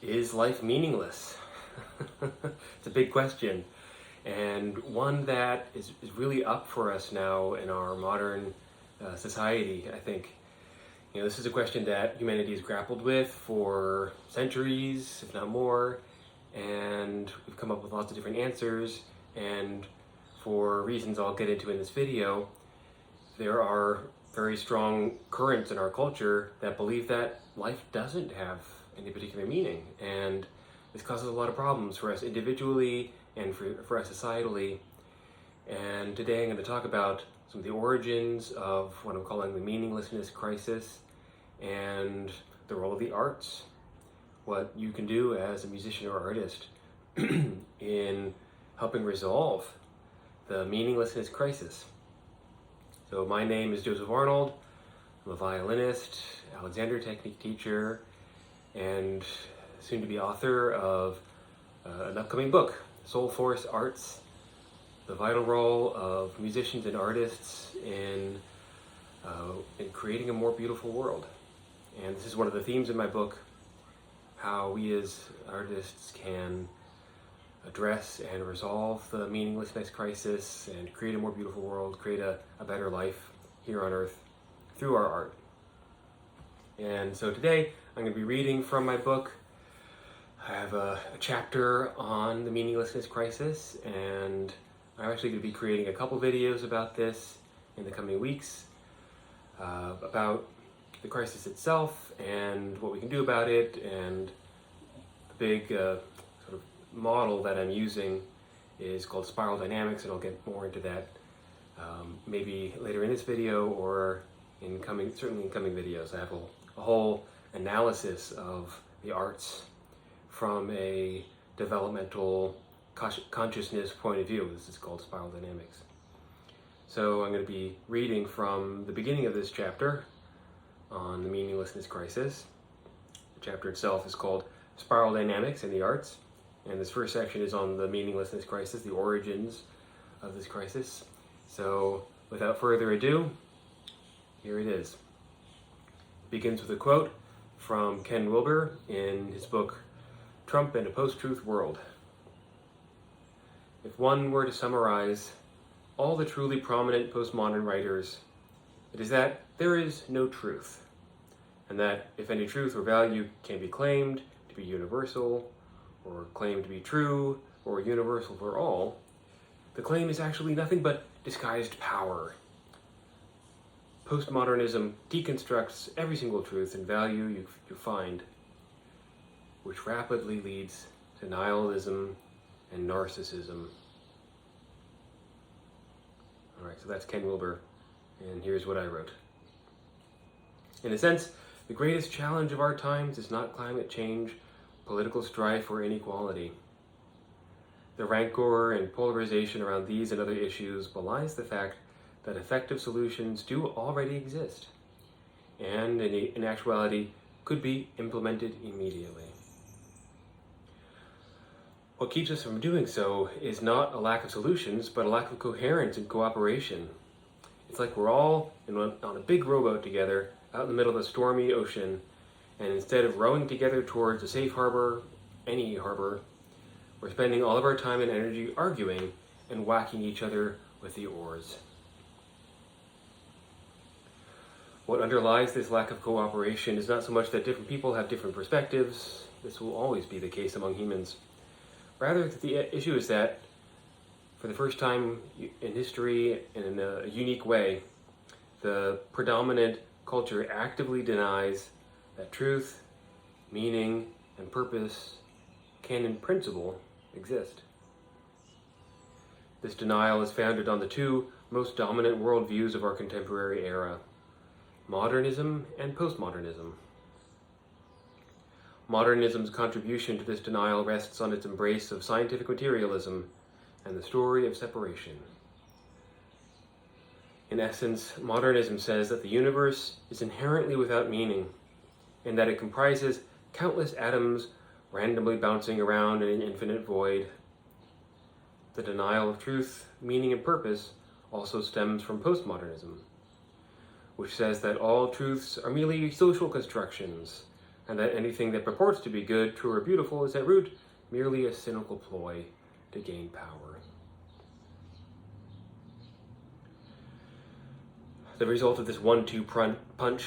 Is life meaningless? It's a big question, and one that is really up for us now in our modern society, I think. This is a question that humanity has grappled with for centuries, if not more, and we've come up with lots of different answers, and for reasons I'll get into in this video, there are very strong currents in our culture that believe that life doesn't have any particular meaning, and this causes a lot of problems for us individually and for us societally. And today I'm going to talk about some of the origins of what I'm calling the meaninglessness crisis and the role of the arts, what you can do as a musician or artist in helping resolve the meaninglessness crisis. So my name is Joseph Arnold. I'm a violinist, Alexander technique teacher, and soon to be author of an upcoming book, Soulforce Arts, the vital role of musicians and artists in creating a more beautiful world. And this is one of the themes in my book, how we as artists can address and resolve the meaninglessness crisis and create a more beautiful world, create a better life here on Earth through our art. And so today I'm going to be reading from my book. I have a chapter on the meaninglessness crisis, and I'm actually going to be creating a couple videos about this in the coming weeks, about the crisis itself and what we can do about it, and the big sort of model that I'm using is called spiral dynamics, and I'll get more into that maybe later in this video or certainly in coming videos. I have a whole analysis of the arts from a developmental consciousness point of view. This is called spiral dynamics. So I'm going to be reading from the beginning of this chapter on the meaninglessness crisis. The chapter itself is called Spiral Dynamics in the Arts, and this first section is on the meaninglessness crisis, the origins of this crisis. So without further ado, here it is. It begins with a quote from Ken Wilber in his book Trump and a Post-Truth World. If one were to summarize all the truly prominent postmodern writers, it is that there is no truth, and that if any truth or value can be claimed to be universal, or claimed to be true, or universal for all, the claim is actually nothing but disguised power. Postmodernism deconstructs every single truth and value you find, which rapidly leads to nihilism and narcissism. All right, so that's Ken Wilber, and here's what I wrote. In a sense, the greatest challenge of our times is not climate change, political strife, or inequality. The rancor and polarization around these and other issues belies the fact that effective solutions do already exist, and in actuality could be implemented immediately. What keeps us from doing so is not a lack of solutions, but a lack of coherence and cooperation. It's like we're all on a big rowboat together out in the middle of a stormy ocean, and instead of rowing together towards a safe harbor, any harbor, we're spending all of our time and energy arguing and whacking each other with the oars. What underlies this lack of cooperation is not so much that different people have different perspectives. This will always be the case among humans. Rather, the issue is that, for the first time in history, in a unique way, the predominant culture actively denies that truth, meaning, and purpose can, in principle, exist. This denial is founded on the two most dominant worldviews of our contemporary era: Modernism and Postmodernism. Modernism's contribution to this denial rests on its embrace of scientific materialism and the story of separation. In essence, modernism says that the universe is inherently without meaning, and that it comprises countless atoms randomly bouncing around in an infinite void. The denial of truth, meaning, and purpose also stems from postmodernism, which says that all truths are merely social constructions, and that anything that purports to be good, true, or beautiful is at root merely a cynical ploy to gain power. The result of this 1-2 punch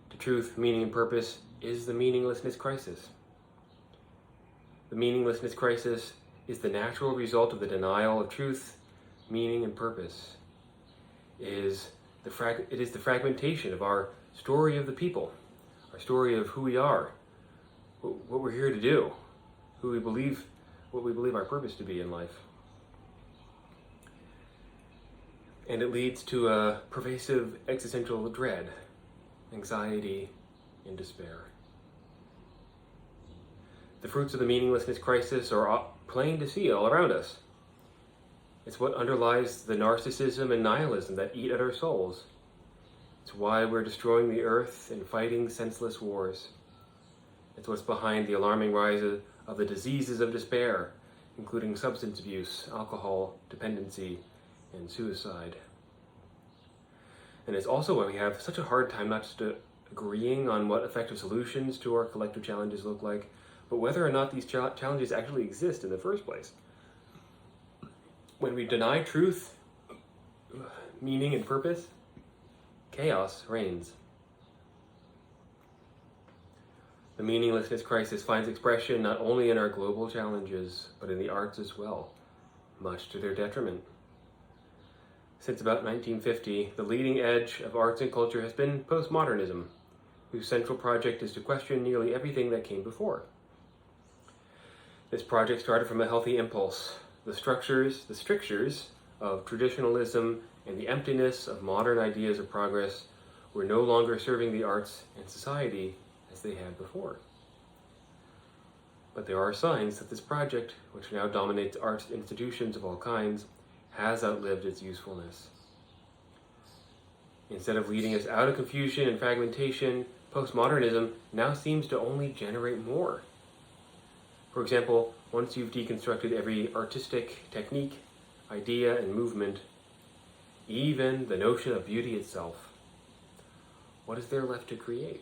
to truth, meaning, and purpose is the meaninglessness crisis. The meaninglessness crisis is the natural result of the denial of truth, meaning, and purpose. It is the fragmentation of our story of the people, our story of who we are, what we're here to do, what we believe our purpose to be in life. And it leads to a pervasive existential dread, anxiety, and despair. The fruits of the meaninglessness crisis are plain to see all around us. It's what underlies the narcissism and nihilism that eat at our souls. It's why we're destroying the earth and fighting senseless wars. It's what's behind the alarming rise of the diseases of despair, including substance abuse, alcohol dependency, and suicide. And it's also why we have such a hard time not just agreeing on what effective solutions to our collective challenges look like, but whether or not these challenges actually exist in the first place. When we deny truth, meaning, and purpose, chaos reigns. The meaninglessness crisis finds expression not only in our global challenges, but in the arts as well, much to their detriment. Since about 1950, the leading edge of arts and culture has been Postmodernism, whose central project is to question nearly everything that came before. This project started from a healthy impulse. The strictures of traditionalism and the emptiness of modern ideas of progress were no longer serving the arts and society as they had before. But there are signs that this project, which now dominates arts institutions of all kinds, has outlived its usefulness. Instead of leading us out of confusion and fragmentation, postmodernism now seems to only generate more. For example, once you've deconstructed every artistic technique, idea, and movement, even the notion of beauty itself, what is there left to create?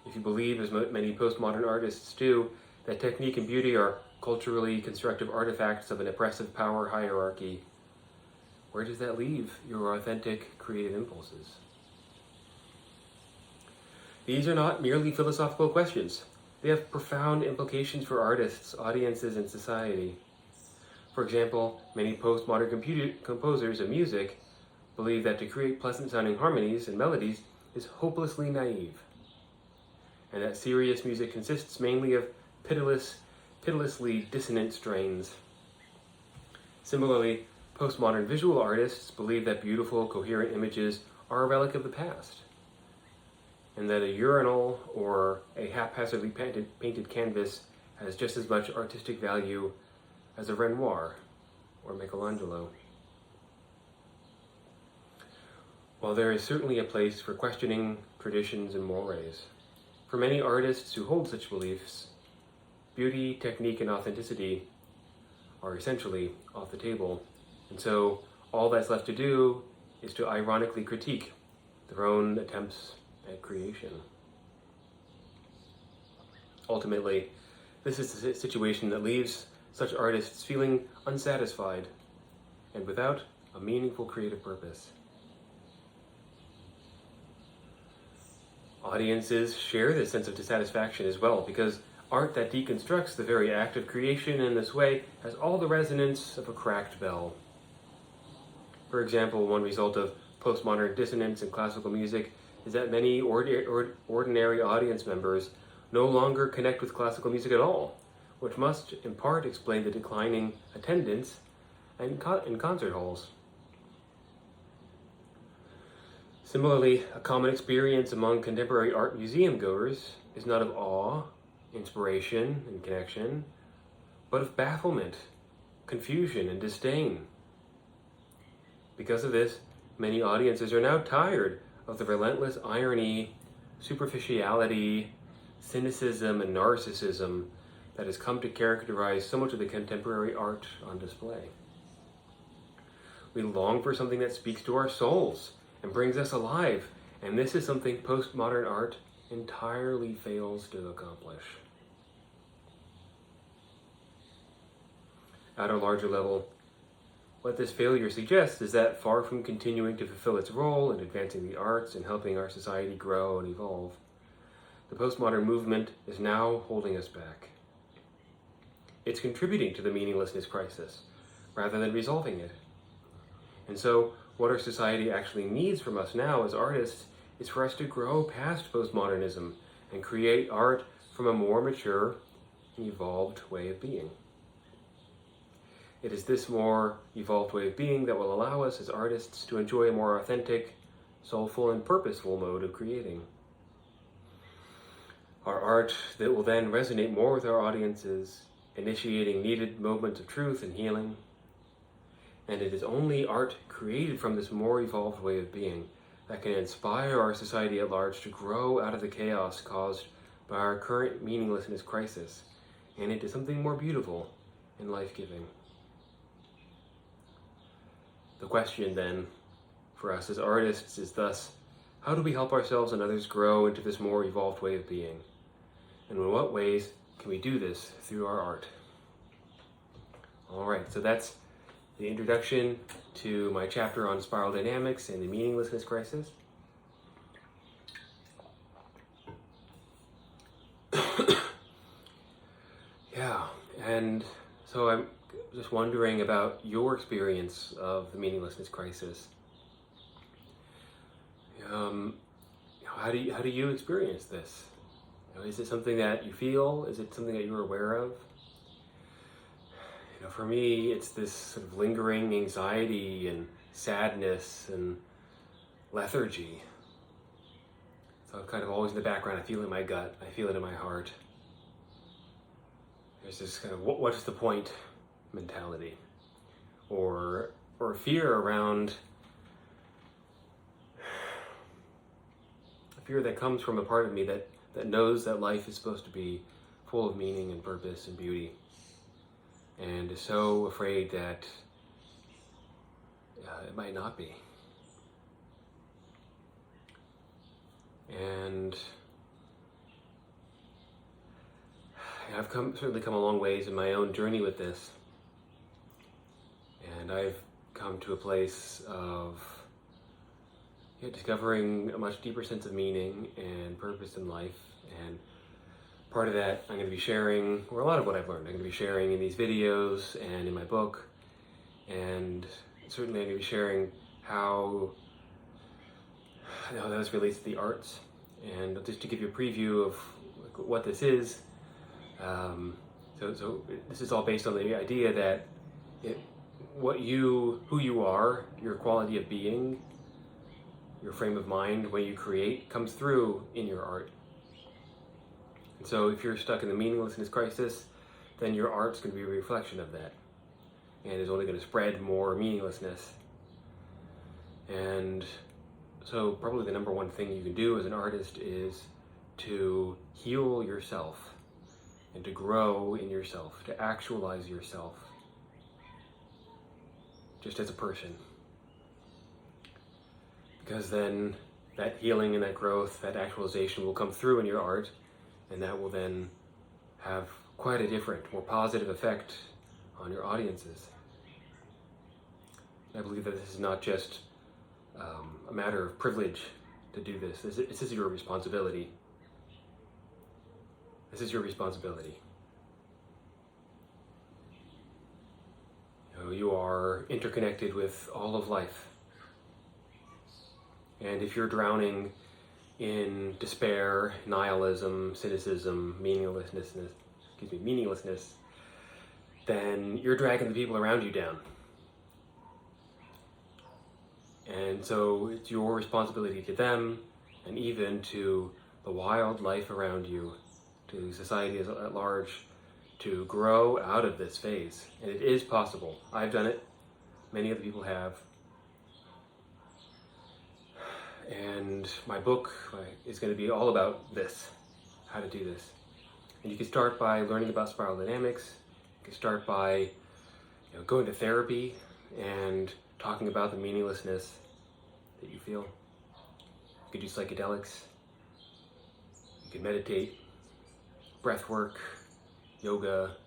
If you believe, as many postmodern artists do, that technique and beauty are culturally constructive artifacts of an oppressive power hierarchy, where does that leave your authentic creative impulses? These are not merely philosophical questions. They have profound implications for artists, audiences, and society. For example, many postmodern composers of music believe that to create pleasant-sounding harmonies and melodies is hopelessly naive, and that serious music consists mainly of pitilessly dissonant strains. Similarly, postmodern visual artists believe that beautiful, coherent images are a relic of the past, and that a urinal or a haphazardly painted canvas has just as much artistic value as a Renoir or Michelangelo. While there is certainly a place for questioning traditions and morays, for many artists who hold such beliefs, beauty, technique, and authenticity are essentially off the table, and so all that's left to do is to ironically critique their own attempts at creation. Ultimately, this is a situation that leaves such artists feeling unsatisfied and without a meaningful creative purpose. Audiences share this sense of dissatisfaction as well, because art that deconstructs the very act of creation in this way has all the resonance of a cracked bell. For example, one result of postmodern dissonance in classical music is that many ordinary audience members no longer connect with classical music at all, which must in part explain the declining attendance in concert halls. Similarly, a common experience among contemporary art museum goers is not of awe, inspiration, and connection, but of bafflement, confusion, and disdain. Because of this, many audiences are now tired of the relentless irony, superficiality, cynicism, and narcissism that has come to characterize so much of the contemporary art on display. We long for something that speaks to our souls and brings us alive, and this is something postmodern art entirely fails to accomplish. At a larger level, what this failure suggests is that far from continuing to fulfill its role in advancing the arts and helping our society grow and evolve, the postmodern movement is now holding us back. It's contributing to the meaninglessness crisis rather than resolving it. And so, what our society actually needs from us now as artists is for us to grow past postmodernism and create art from a more mature and evolved way of being. It is this more evolved way of being that will allow us as artists to enjoy a more authentic, soulful, and purposeful mode of creating. Our art that will then resonate more with our audiences, initiating needed moments of truth and healing. And it is only art created from this more evolved way of being that can inspire our society at large to grow out of the chaos caused by our current meaninglessness crisis and into something more beautiful and life-giving. The question then, for us as artists, is thus, how do we help ourselves and others grow into this more evolved way of being? And in what ways can we do this through our art? All right, so that's the introduction to my chapter on spiral dynamics and the meaninglessness crisis. Yeah, and so I'm just wondering about your experience of the meaninglessness crisis. How do you experience this? Is it something that you feel? Is it something that you're aware of? For me, it's this sort of lingering anxiety and sadness and lethargy. So I'm kind of always in the background. I feel it in my gut. I feel it in my heart. There's this kind of what's the point mentality, or fear around a fear that comes from a part of me that knows that life is supposed to be full of meaning and purpose and beauty, and is so afraid that it might not be. And I've certainly come a long ways in my own journey with this. And I've come to a place of discovering a much deeper sense of meaning and purpose in life. And part of that I'm going to be sharing, or a lot of what I've learned, I'm going to be sharing in these videos and in my book. And certainly I'm going to be sharing how this relates to the arts. And just to give you a preview of what this is, so this is all based on the idea that who you are, your quality of being, your frame of mind when you create comes through in your art. And so if you're stuck in the meaninglessness crisis, then your art's going to be a reflection of that, and is only going to spread more meaninglessness. And so probably the number one thing you can do as an artist is to heal yourself and to grow in yourself, to actualize yourself just as a person. Because then that healing and that growth, that actualization will come through in your art, and that will then have quite a different, more positive effect on your audiences. I believe that this is not just a matter of privilege to do this. This is your responsibility. This is your responsibility. You are interconnected with all of life. And if you're drowning in despair, nihilism, cynicism, meaninglessness, then you're dragging the people around you down. And so it's your responsibility to them, and even to the wild life around you, to society at large, to grow out of this phase. And it is possible. I've done it. Many other people have. And my book is going to be all about this, how to do this. And you can start by learning about spiral dynamics. You can start by going to therapy and talking about the meaninglessness that you feel. You could do psychedelics. You can meditate, breath work, yoga.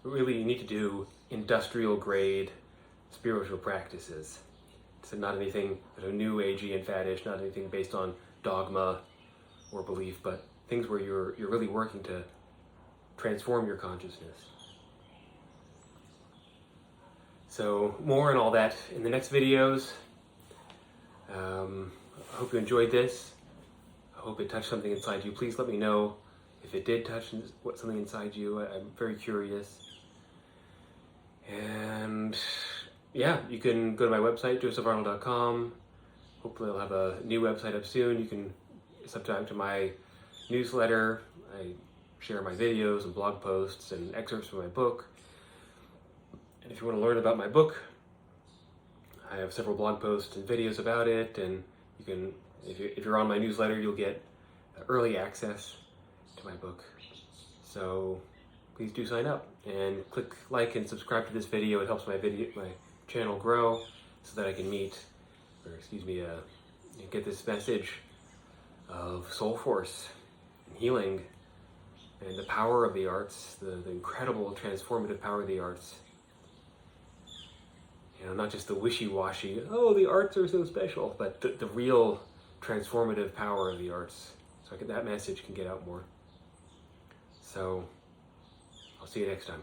Really, you need to do industrial grade spiritual practices. So not anything new agey and faddish, not anything based on dogma or belief, but things where you're really working to transform your consciousness. So more on all that in the next videos. I hope you enjoyed this. I hope it touched something inside you. Please let me know if it did touch something inside you. I'm very curious. And yeah, you can go to my website, josepharnold.com. Hopefully I'll have a new website up soon. You can subscribe to my newsletter. I share my videos and blog posts and excerpts from my book. And if you want to learn about my book, I have several blog posts and videos about it, and you can, if you're on my newsletter, you'll get early access to my book. So please do sign up and click like and subscribe to this video. It helps my channel grow so that I can get this message of Soulforce and healing and the power of the arts, the incredible transformative power of the arts. Not just the wishy-washy, oh, the arts are so special, but the real transformative power of the arts. So that message can get out more. So I'll see you next time.